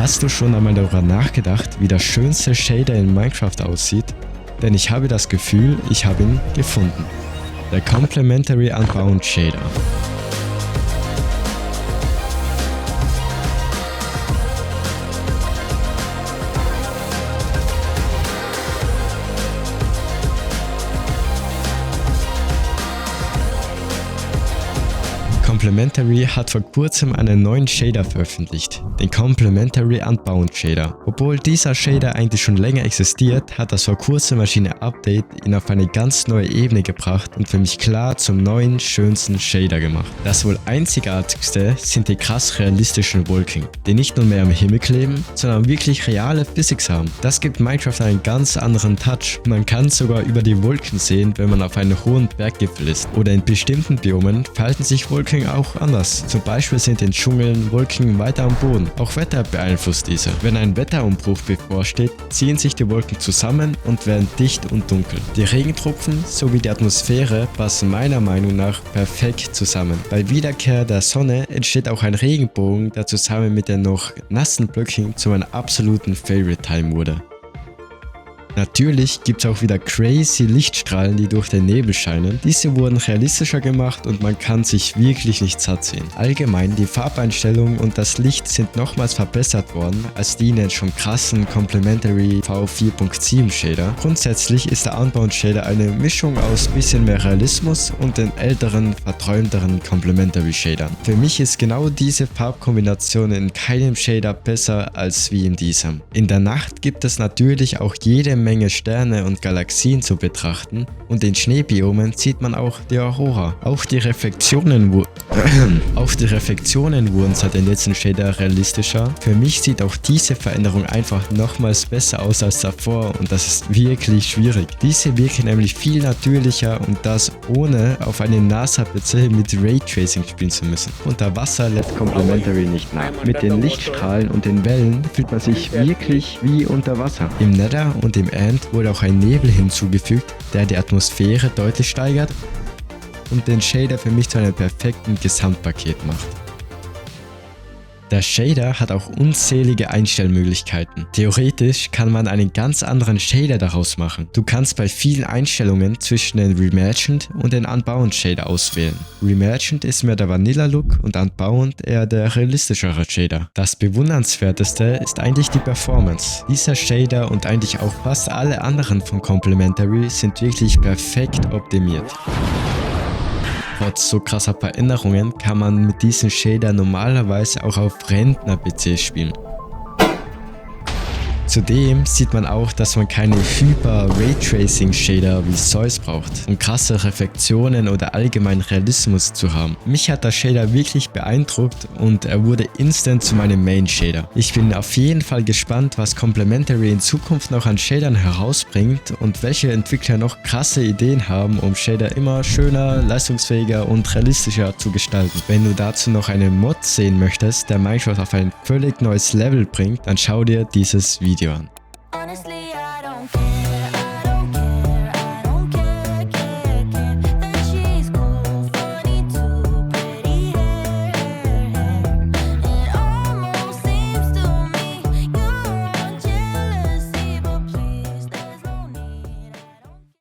Hast du schon einmal darüber nachgedacht, wie der schönste Shader in Minecraft aussieht? Denn ich habe das Gefühl, ich habe ihn gefunden. Der Complementary Unbound Shader. Complementary hat vor kurzem einen neuen Shader veröffentlicht, den Complementary Unbound Shader. Obwohl dieser Shader eigentlich schon länger existiert, hat das vor kurzem erschienene Update ihn auf eine ganz neue Ebene gebracht und für mich klar zum neuen, schönsten Shader gemacht. Das wohl einzigartigste sind die krass realistischen Wolken, die nicht nur mehr am Himmel kleben, sondern wirklich reale Physics haben. Das gibt Minecraft einen ganz anderen Touch. Man kann sogar über die Wolken sehen, wenn man auf einem hohen Berggipfel ist. Oder in bestimmten Biomen verhalten sich Wolken auch anders. Zum Beispiel sind in Dschungeln Wolken weiter am Boden. Auch Wetter beeinflusst diese. Wenn ein Wetterumbruch bevorsteht, ziehen sich die Wolken zusammen und werden dicht und dunkel. Die Regentropfen sowie die Atmosphäre passen meiner Meinung nach perfekt zusammen. Bei Wiederkehr der Sonne entsteht auch ein Regenbogen, der zusammen mit den noch nassen Blöcken zu meinem absoluten Favorite Time wurde. Natürlich gibt es auch wieder crazy Lichtstrahlen, die durch den Nebel scheinen. Diese wurden realistischer gemacht und man kann sich wirklich nicht satt sehen. Allgemein, die Farbeinstellungen und das Licht sind nochmals verbessert worden als die in den schon krassen Complementary V4.7 Shader. Grundsätzlich ist der Unbound Shader eine Mischung aus bisschen mehr Realismus und den älteren, verträumteren Complementary Shadern. Für mich ist genau diese Farbkombination in keinem Shader besser als wie in diesem. In der Nacht gibt es natürlich auch jede Menge Sterne und Galaxien zu betrachten und in Schneebiomen sieht man auch die Aurora. Auch die Reflexionen wurden seit den letzten Shader realistischer. Für mich sieht auch diese Veränderung einfach nochmals besser aus als davor und das ist wirklich schwierig. Diese wirken nämlich viel natürlicher und das ohne auf einem NASA-PC mit Raytracing spielen zu müssen. Unter Wasser lässt Complementary nicht nach. Mit den Lichtstrahlen und den Wellen fühlt man sich wirklich wie unter Wasser. Im Nether und im End wurde auch ein Nebel hinzugefügt, der die Atmosphäre deutlich steigert und den Shader für mich zu einem perfekten Gesamtpaket macht. Der Shader hat auch unzählige Einstellmöglichkeiten. Theoretisch kann man einen ganz anderen Shader daraus machen. Du kannst bei vielen Einstellungen zwischen den Reimagined und den Unbound Shader auswählen. Reimagined ist mehr der Vanilla-Look und Unbound eher der realistischere Shader. Das bewundernswerteste ist eigentlich die Performance. Dieser Shader und eigentlich auch fast alle anderen von Complementary sind wirklich perfekt optimiert. Trotz so krasser Veränderungen kann man mit diesem Shader normalerweise auch auf Rentner-PCs spielen. Zudem sieht man auch, dass man keine Hyper-Raytracing-Shader wie Zeus braucht, um krasse Reflexionen oder allgemein Realismus zu haben. Mich hat der Shader wirklich beeindruckt und er wurde instant zu meinem Main-Shader. Ich bin auf jeden Fall gespannt, was Complementary in Zukunft noch an Shadern herausbringt und welche Entwickler noch krasse Ideen haben, um Shader immer schöner, leistungsfähiger und realistischer zu gestalten. Wenn du dazu noch einen Mod sehen möchtest, der Minecraft auf ein völlig neues Level bringt, dann schau dir dieses Video an.